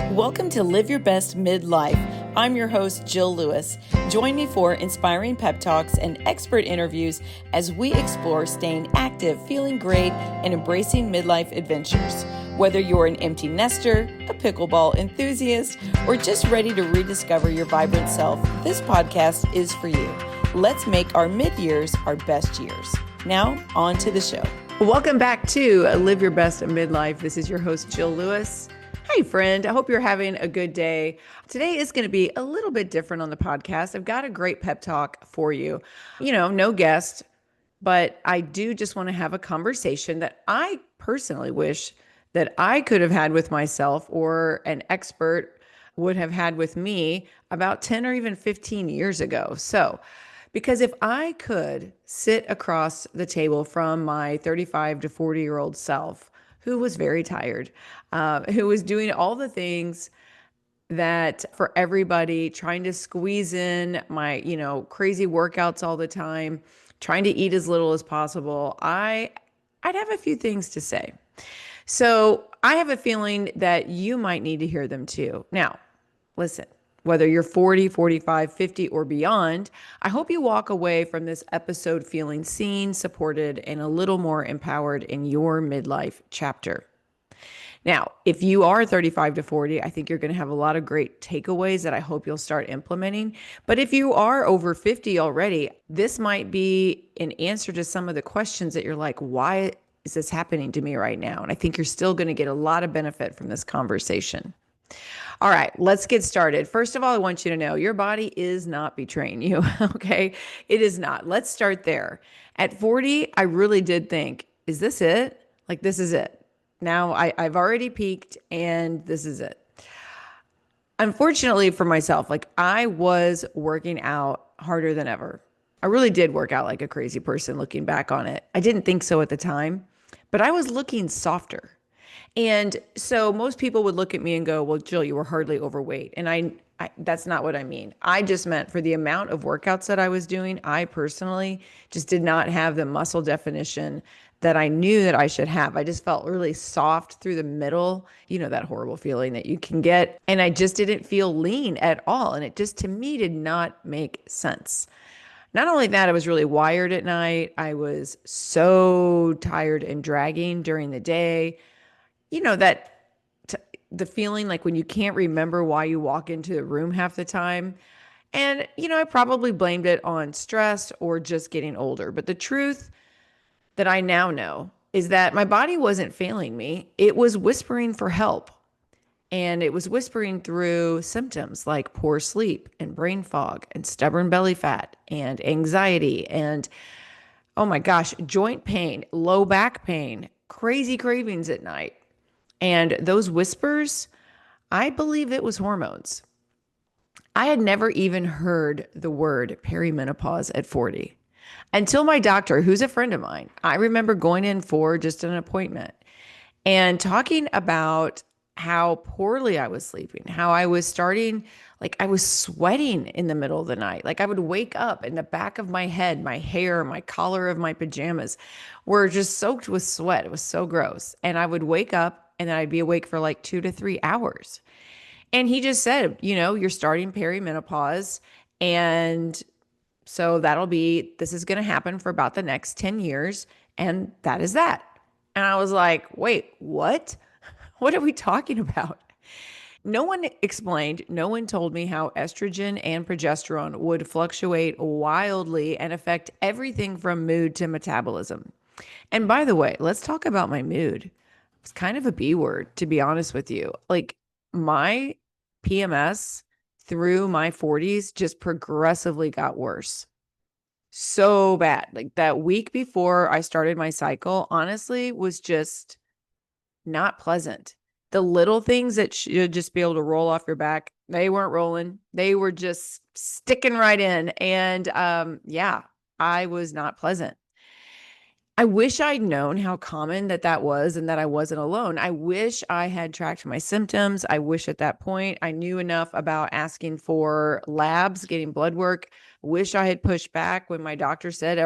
Welcome to Live Your Best Midlife. I'm your host, Jill Lewis. Join me for inspiring pep talks and expert interviews as we explore staying active, feeling great, and embracing midlife adventures. Whether you're an empty nester, a pickleball enthusiast, or just ready to rediscover your vibrant self, this podcast is for you. Let's make our mid-years our best years. Now, on to the show. Welcome back to Live Your Best Midlife. This is your host, Jill Lewis. Hey, friend. I hope you're having a good day. Today is going to be a little bit different on the podcast. I've got a great pep talk for you. No guest, but I do just want to have a conversation that I personally wish that I could have had with myself or an expert would have had with me about 10 or even 15 years ago. Because if I could sit across the table from my 35 to 40-year-old self, who was very tired, who was doing all the things that for everybody, trying to squeeze in my, crazy workouts all the time, trying to eat as little as possible, I'd have a few things to say. So I have a feeling that you might need to hear them too. Now, listen. Whether you're 40, 45, 50, or beyond, I hope you walk away from this episode feeling seen, supported, and a little more empowered in your midlife chapter. Now, if you are 35 to 40, I think you're going to have a lot of great takeaways that I hope you'll start implementing. But if you are over 50 already, this might be an answer to some of the questions that you're like, why is this happening to me right now? And I think you're still going to get a lot of benefit from this conversation. All right, let's get started. First of all, I want you to know your body is not betraying you, okay? It is not. Let's start there. At 40, I really did think, is this it? Like, this is it. Now I've already peaked and this is it. Unfortunately for myself, I was working out harder than ever. I really did work out like a crazy person looking back on it. I didn't think so at the time, but I was looking softer. And so most people would look at me and go, well, Jill, you were hardly overweight. And I that's not what I mean. I just meant for the amount of workouts that I was doing, I personally just did not have the muscle definition that I knew that I should have. I just felt really soft through the middle, that horrible feeling that you can get. And I just didn't feel lean at all. And it just, to me, did not make sense. Not only that, I was really wired at night. I was so tired and dragging during the day. The feeling like when you can't remember why you walk into the room half the time. And, I probably blamed it on stress or just getting older. But the truth that I now know is that my body wasn't failing me. It was whispering for help. And it was whispering through symptoms like poor sleep and brain fog and stubborn belly fat and anxiety and, oh my gosh, joint pain, low back pain, crazy cravings at night. And those whispers, I believe it was hormones. I had never even heard the word perimenopause at 40 until my doctor, who's a friend of mine, I remember going in for just an appointment and talking about how poorly I was sleeping, how I was starting, I was sweating in the middle of the night. I would wake up and the back of my head, my hair, my collar of my pajamas were just soaked with sweat. It was so gross. And I would wake up and then I'd be awake for 2 to 3 hours. And he just said, you're starting perimenopause. And so this is going to happen for about the next 10 years. And that is that. And I was like, wait, what? What are we talking about? No one explained, no one told me how estrogen and progesterone would fluctuate wildly and affect everything from mood to metabolism. And by the way, let's talk about my mood. It's kind of a B word, to be honest with you. My PMS through my 40s just progressively got worse. So bad. That week before I started my cycle, honestly, was just not pleasant. The little things that should just be able to roll off your back, they weren't rolling. They were just sticking right in. And I was not pleasant. I wish I'd known how common that was and that I wasn't alone. I wish I had tracked my symptoms. I wish at that point I knew enough about asking for labs, getting blood work. Wish I had pushed back when my doctor said,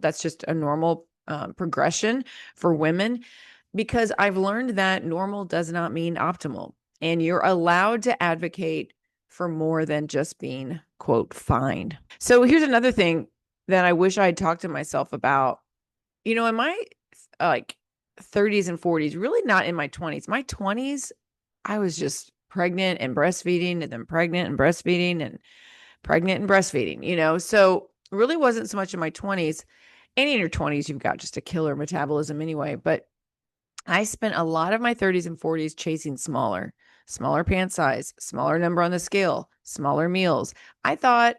that's just a normal progression for women, because I've learned that normal does not mean optimal. and you're allowed to advocate for more than just being, quote, fine. So here's another thing that I wish I had talked to myself about. In my like 30s and 40s, really not in my 20s. My 20s, I was just pregnant and breastfeeding, and then pregnant and breastfeeding, and pregnant and breastfeeding. So really wasn't so much in my 20s. And in your 20s, you've got just a killer metabolism anyway. But I spent a lot of my 30s and 40s chasing smaller pant size, smaller number on the scale, smaller meals. I thought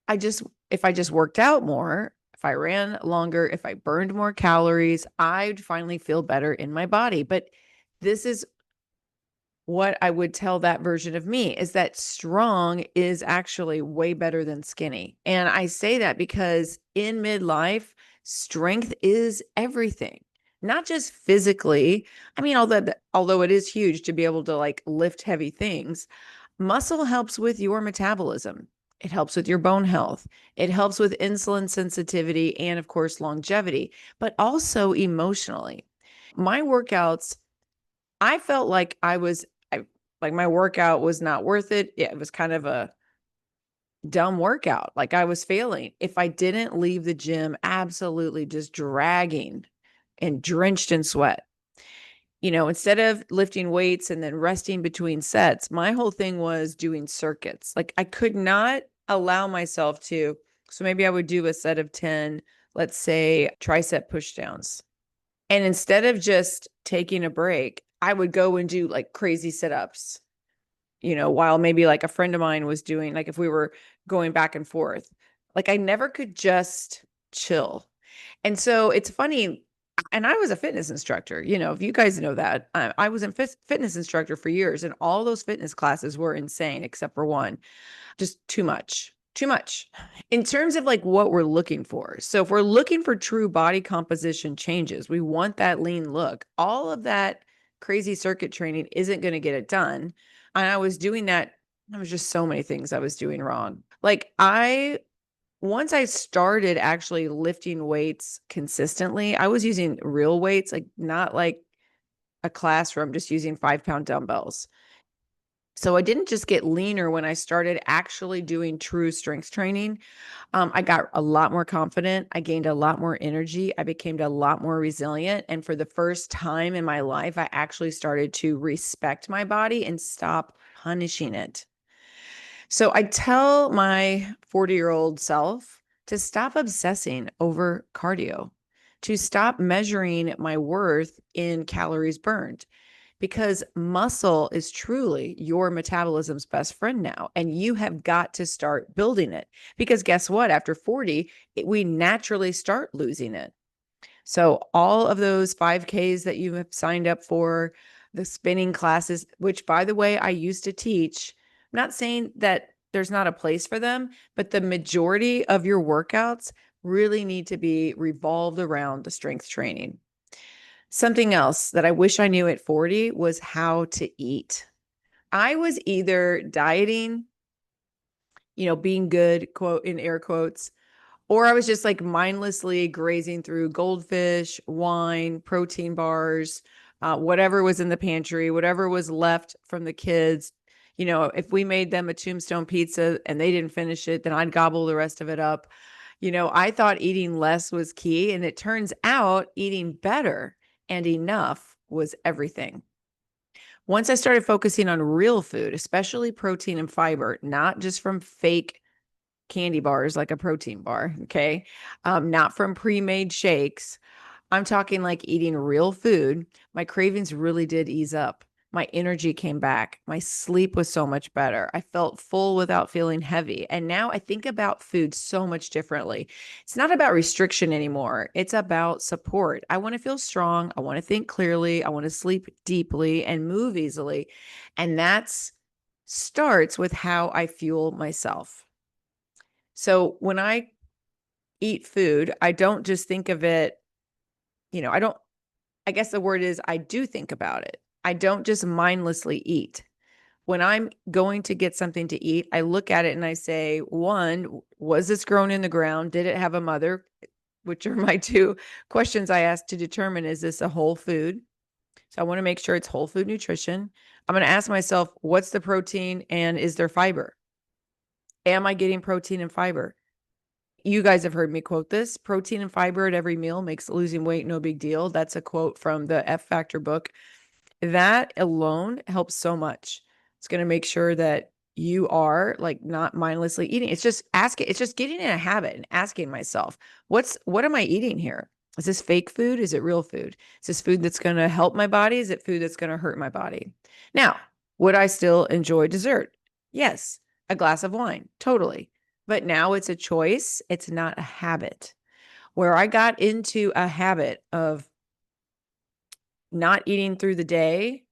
if I just worked out more, if I ran longer, if I burned more calories, I'd finally feel better in my body. But this is what I would tell that version of me, is that strong is actually way better than skinny. And I say that because in midlife, strength is everything. Not just physically. I mean, although it is huge to be able to like lift heavy things, muscle helps with your metabolism. It helps with your bone health. It helps with insulin sensitivity and, of course, longevity, but also emotionally. My workouts, I felt like like my workout was not worth it. Yeah, it was kind of a dumb workout. Like I was failing. If I didn't leave the gym absolutely just dragging and drenched in sweat, instead of lifting weights and then resting between sets, my whole thing was doing circuits. Like I could not allow myself to. So maybe I would do a set of 10, let's say tricep push downs. And instead of just taking a break, I would go and do like crazy sit ups, while maybe like a friend of mine was doing, like if we were going back and forth, like I never could just chill. And so it's funny. And I was a fitness instructor, if you guys know that, I was a fitness instructor for years, and all those fitness classes were insane, except for one, just too much, too much in terms of like what we're looking for. So if we're looking for true body composition changes, we want that lean look. All of that crazy circuit training isn't going to get it done. And I was doing that. There was just so many things I was doing wrong. Like once I started actually lifting weights consistently, I was using real weights, like not like a classroom, just using 5-pound dumbbells. So I didn't just get leaner when I started actually doing true strength training. I got a lot more confident. I gained a lot more energy. I became a lot more resilient. And for the first time in my life, I actually started to respect my body and stop punishing it. So I tell my 40-year-old self to stop obsessing over cardio, to stop measuring my worth in calories burned, because muscle is truly your metabolism's best friend now. And you have got to start building it, because guess what? After 40, we naturally start losing it. So all of those 5Ks that you have signed up for, the spinning classes, which by the way, I used to teach, I'm not saying that there's not a place for them, but the majority of your workouts really need to be revolved around the strength training. Something else that I wish I knew at 40 was how to eat. I was either dieting, being good, quote, in air quotes, or I was just like mindlessly grazing through goldfish, wine, protein bars, whatever was in the pantry, whatever was left from the kids. If we made them a tombstone pizza and they didn't finish it, then I'd gobble the rest of it up. I thought eating less was key, and it turns out eating better and enough was everything. Once I started focusing on real food, especially protein and fiber, not just from fake candy bars like a protein bar, okay? Not from pre-made shakes. I'm talking like eating real food. My cravings really did ease up. My energy came back. My sleep was so much better. I felt full without feeling heavy. And now I think about food so much differently. It's not about restriction anymore. It's about support. I want to feel strong. I want to think clearly. I want to sleep deeply and move easily. And that's starts with how I fuel myself. So when I eat food, I don't just think of it, I guess the word is I do think about it. I don't just mindlessly eat. When I'm going to get something to eat, I look at it and I say, one, was this grown in the ground? Did it have a mother? Which are my two questions I ask to determine, is this a whole food? So I want to make sure it's whole food nutrition. I'm going to ask myself, what's the protein and is there fiber? Am I getting protein and fiber? You guys have heard me quote this: protein and fiber at every meal makes losing weight no big deal. That's a quote from the F Factor book. That alone helps so much. It's going to make sure that you are like not mindlessly eating. It's just asking, it's just getting in a habit and asking myself, what am I eating here? Is this fake food? Is it real food? Is this food that's going to help my body? Is it food that's going to hurt my body? Now, would I still enjoy dessert? Yes, a glass of wine, totally. But now it's a choice. It's not a habit. Where I got into a habit of not eating through the day,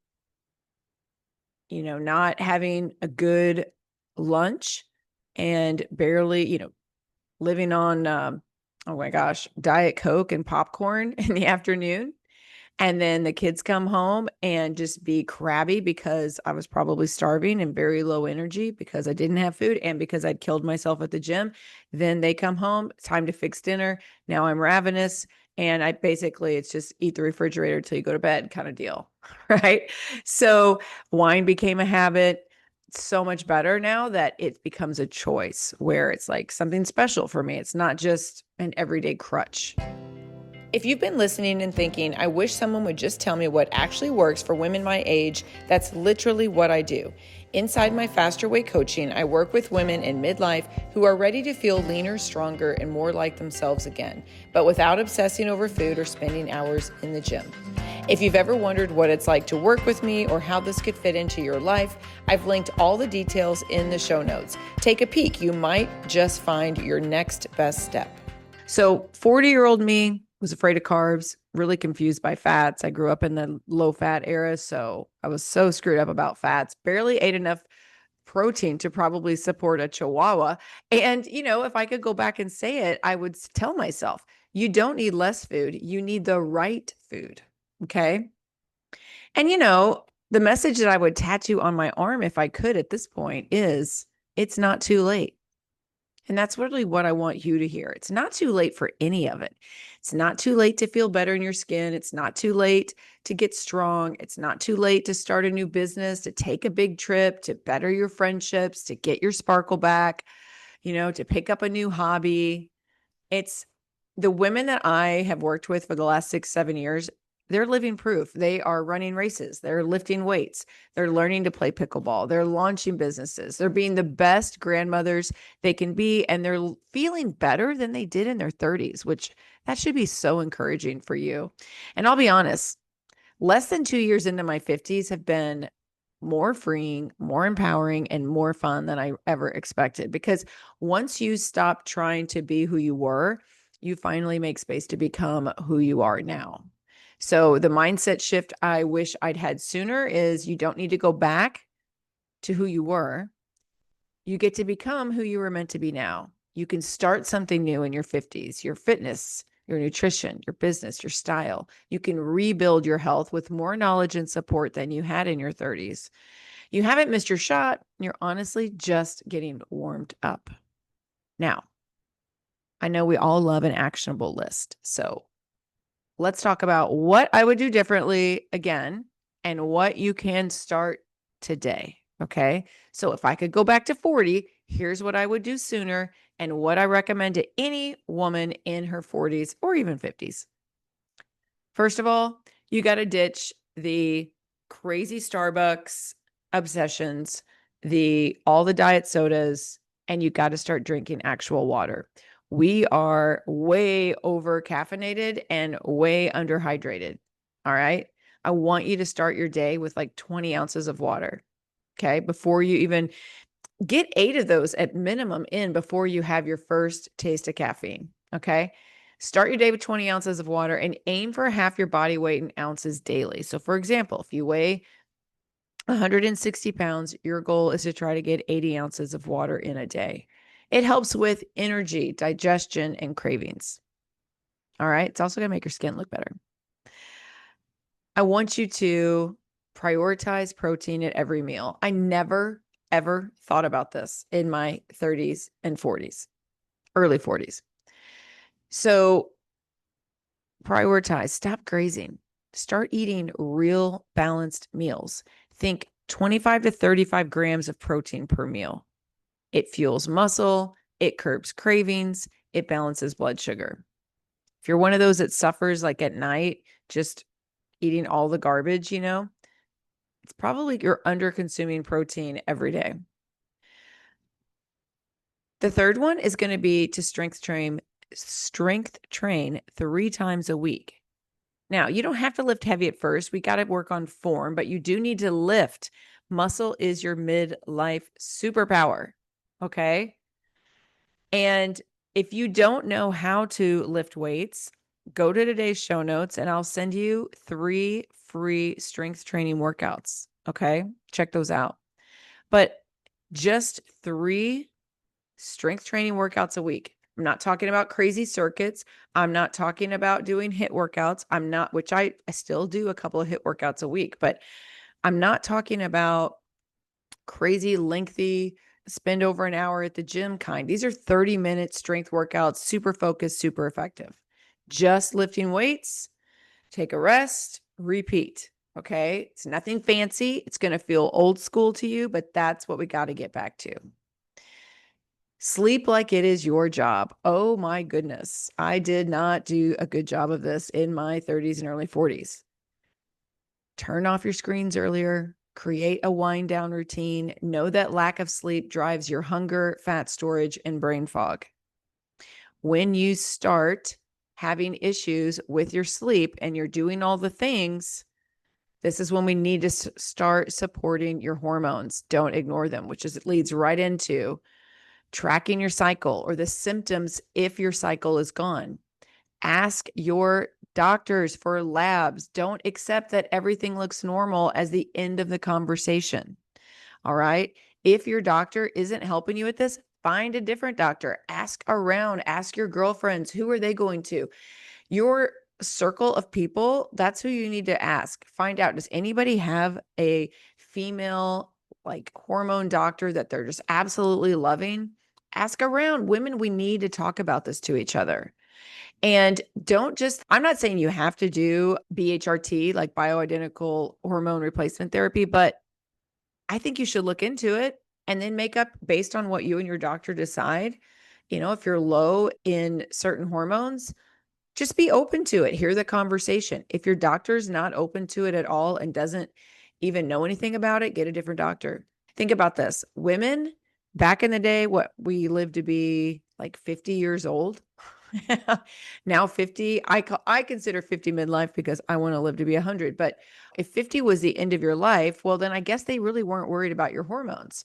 not having a good lunch and barely, living on, oh my gosh, Diet Coke and popcorn in the afternoon. And then the kids come home and just be crabby because I was probably starving and very low energy because I didn't have food and because I'd killed myself at the gym. Then they come home, time to fix dinner. Now I'm ravenous. And it's just eat the refrigerator till you go to bed kind of deal. Right. So wine became a habit. So much better now that it becomes a choice where it's like something special for me. It's not just an everyday crutch. If you've been listening and thinking, I wish someone would just tell me what actually works for women my age, that's literally what I do. Inside my Faster Way coaching, I work with women in midlife who are ready to feel leaner, stronger, and more like themselves again, but without obsessing over food or spending hours in the gym. If you've ever wondered what it's like to work with me or how this could fit into your life, I've linked all the details in the show notes. Take a peek. You might just find your next best step. So 40-year-old me was afraid of carbs, really confused by fats. I grew up in the low fat era, so I was so screwed up about fats, barely ate enough protein to probably support a chihuahua. And, if I could go back and say it, I would tell myself, you don't need less food. You need the right food. Okay. And, the message that I would tattoo on my arm if I could at this point is it's not too late. And that's really what I want you to hear. It's not too late for any of it. It's not too late to feel better in your skin. It's not too late to get strong. It's not too late to start a new business, to take a big trip, to better your friendships, to get your sparkle back, to pick up a new hobby. It's the women that I have worked with for the last 6-7 years. They're living proof. They are running races. They're lifting weights. They're learning to play pickleball. They're launching businesses. They're being the best grandmothers they can be. And they're feeling better than they did in their 30s, which that should be so encouraging for you. And I'll be honest, less than 2 years into my 50s have been more freeing, more empowering, and more fun than I ever expected. Because once you stop trying to be who you were, you finally make space to become who you are now. So the mindset shift I wish I'd had sooner is you don't need to go back to who you were. You get to become who you were meant to be now. You can start something new in your 50s, your fitness, your nutrition, your business, your style. You can rebuild your health with more knowledge and support than you had in your 30s. You haven't missed your shot. You're honestly just getting warmed up. Now, I know we all love an actionable list. So let's talk about what I would do differently again and what you can start today. Okay. So if I could go back to 40, here's what I would do sooner and what I recommend to any woman in her 40s or even 50s. First of all, you got to ditch the crazy Starbucks obsessions, all the diet sodas, and you got to start drinking actual water. We are way over caffeinated and way underhydrated. All right. I want you to start your day with like 20 ounces of water. Okay. Before you even get 8 of those at minimum in before you have your first taste of caffeine. Okay. Start your day with 20 ounces of water and aim for half your body weight in ounces daily. So, for example, if you weigh 160 pounds, your goal is to try to get 80 ounces of water in a day. It helps with energy, digestion, and cravings. All right. It's also going to make your skin look better. I want you to prioritize protein at every meal. I never, ever thought about this in my 30s and 40s, early 40s. So prioritize, stop grazing. Start eating real balanced meals. Think 25 to 35 grams of protein per meal. It fuels muscle, it curbs cravings, it balances blood sugar. If you're one of those that suffers like at night, just eating all the garbage, it's probably you're under consuming protein every day. The third one is going to be to strength train 3 times a week. Now, you don't have to lift heavy at first. We got to work on form, but you do need to lift. Muscle is your midlife superpower. Okay. And if you don't know how to lift weights, go to today's show notes and I'll send you 3 free strength training workouts. Okay. Check those out. But just 3 strength training workouts a week. I'm not talking about crazy circuits. I'm not talking about doing HIIT workouts. Which I still do a couple of HIIT workouts a week, but I'm not talking about crazy lengthy, spend over an hour at the gym kind. These are 30-minute strength workouts, super focused, super effective. Just lifting weights, take a rest, repeat. Okay. It's nothing fancy. It's going to feel old school to you, but that's what we got to get back to. Sleep like it is your job. Oh my goodness. I did not do a good job of this in my 30s and early 40s. Turn off your screens earlier, create a wind down routine. Know that lack of sleep drives your hunger, fat storage, and brain fog. When you start having issues with your sleep and you're doing all the things, this is when we need to start supporting your hormones. Don't ignore them, it leads right into tracking your cycle or the symptoms if your cycle is gone. Ask your doctors for labs. Don't accept that everything looks normal as the end of the conversation. All right. If your doctor isn't helping you with this, find a different doctor. Ask around, ask your girlfriends. Who are they going to? Your circle of people, that's who you need to ask. Find out, does anybody have a female like hormone doctor that they're just absolutely loving? Ask around. Women, we need to talk about this to each other. And I'm not saying you have to do BHRT, like bioidentical hormone replacement therapy, but I think you should look into it and then make up based on what you and your doctor decide. If you're low in certain hormones, just be open to it. Hear the conversation. If your doctor's not open to it at all and doesn't even know anything about it, get a different doctor. Think about this. Women back in the day, we lived to be like 50 years old. Now 50, I consider 50 midlife because I want to live to be 100. But if 50 was the end of your life, well, then I guess they really weren't worried about your hormones,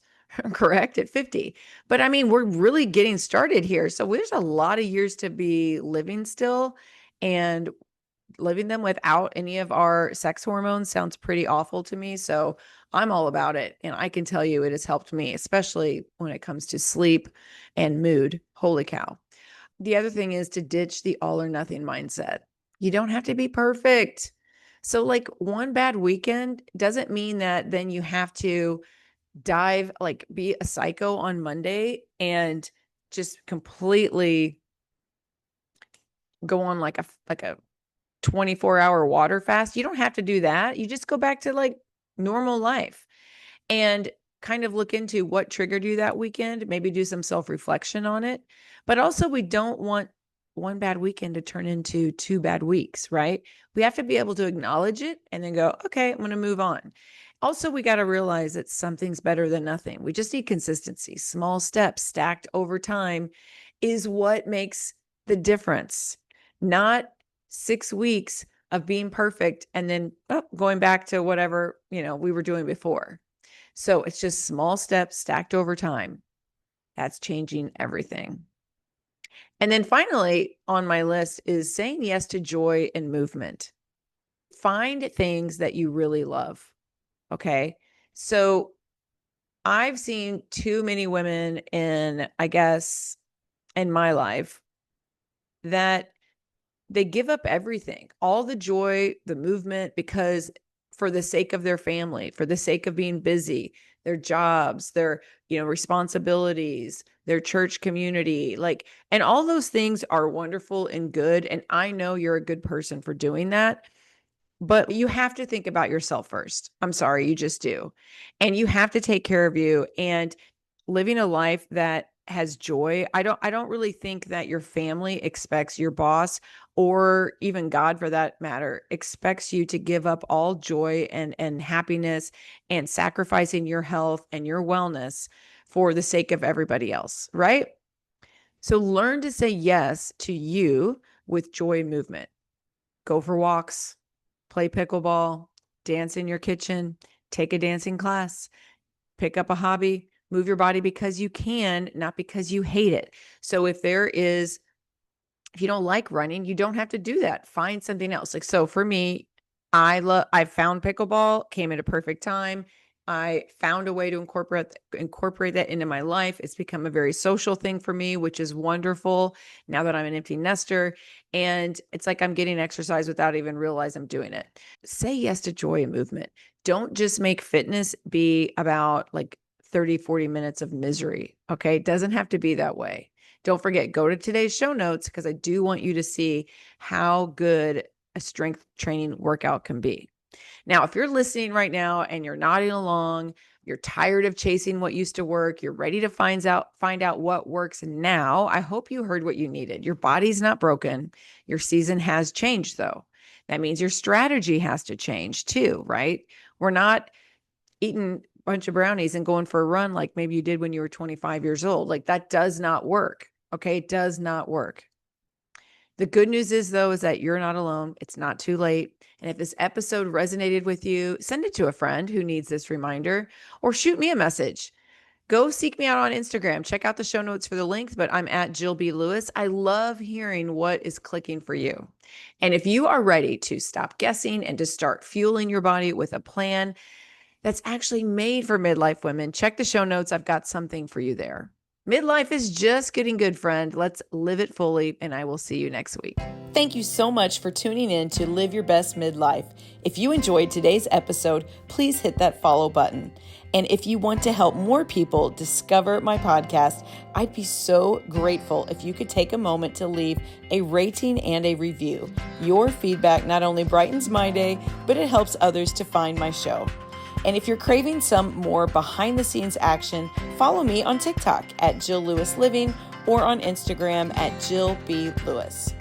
correct? At 50. But I mean, we're really getting started here. So there's a lot of years to be living still, and living them without any of our sex hormones sounds pretty awful to me. So I'm all about it. And I can tell you it has helped me, especially when it comes to sleep and mood. Holy cow. The other thing is to ditch the all or nothing mindset. You don't have to be perfect. So like one bad weekend doesn't mean that then you have to be a psycho on Monday and just completely go on like a 24-hour water fast. You don't have to do that. You just go back to like normal life and kind of look into what triggered you that weekend, maybe do some self-reflection on it. But also we don't want one bad weekend to turn into 2 bad weeks, right? We have to be able to acknowledge it and then go, okay, I'm going to move on. Also, we got to realize that something's better than nothing. We just need consistency. Small steps stacked over time is what makes the difference. Not 6 weeks of being perfect and then going back to whatever, we were doing before. So it's just small steps stacked over time. That's changing everything. And then finally on my list is saying yes to joy and movement. Find things that you really love. Okay. So I've seen too many women in my life that they give up everything, all the joy, the movement, because for the sake of their family, for the sake of being busy, their jobs, their, responsibilities, their church community, and all those things are wonderful and good. And I know you're a good person for doing that. But you have to think about yourself first. I'm sorry, you just do. And you have to take care of you, and living a life that has joy. I don't really think that your family expects, your boss or even God for that matter expects you to give up all joy and happiness and sacrificing your health and your wellness for the sake of everybody else, right? So learn to say yes to you with joy and movement. Go for walks, play pickleball, dance in your kitchen, take a dancing class, pick up a hobby, move your body because you can, not because you hate it. So if you don't like running, you don't have to do that. Find something else. Like, so for me, I found pickleball, came at a perfect time. I found a way to incorporate that into my life. It's become a very social thing for me, which is wonderful now that I'm an empty nester. And it's like I'm getting exercise without even realize I'm doing it. Say yes to joy and movement. Don't just make fitness be about like 30, 40 minutes of misery. Okay. It doesn't have to be that way. Don't forget, go to today's show notes because I do want you to see how good a strength training workout can be. Now, if you're listening right now and you're nodding along, you're tired of chasing what used to work, you're ready to find out what works now, I hope you heard what you needed. Your body's not broken. Your season has changed, though. That means your strategy has to change too, right? We're not eating a bunch of brownies and going for a run like maybe you did when you were 25 years old. Like that does not work. Okay. It does not work. The good news is, though, is that you're not alone. It's not too late. And if this episode resonated with you, send it to a friend who needs this reminder or shoot me a message. Go seek me out on Instagram. Check out the show notes for the links, but I'm at Jill B. Lewis. I love hearing what is clicking for you. And if you are ready to stop guessing and to start fueling your body with a plan that's actually made for midlife women, check the show notes. I've got something for you there. Midlife is just getting good, friend. Let's live it fully, and I will see you next week. Thank you so much for tuning in to Live Your Best Midlife. If you enjoyed today's episode, please hit that follow button. And if you want to help more people discover my podcast, I'd be so grateful if you could take a moment to leave a rating and a review. Your feedback not only brightens my day, but it helps others to find my show. And if you're craving some more behind the scenes action, follow me on TikTok at Jill Lewis Living or on Instagram at Jill B. Lewis.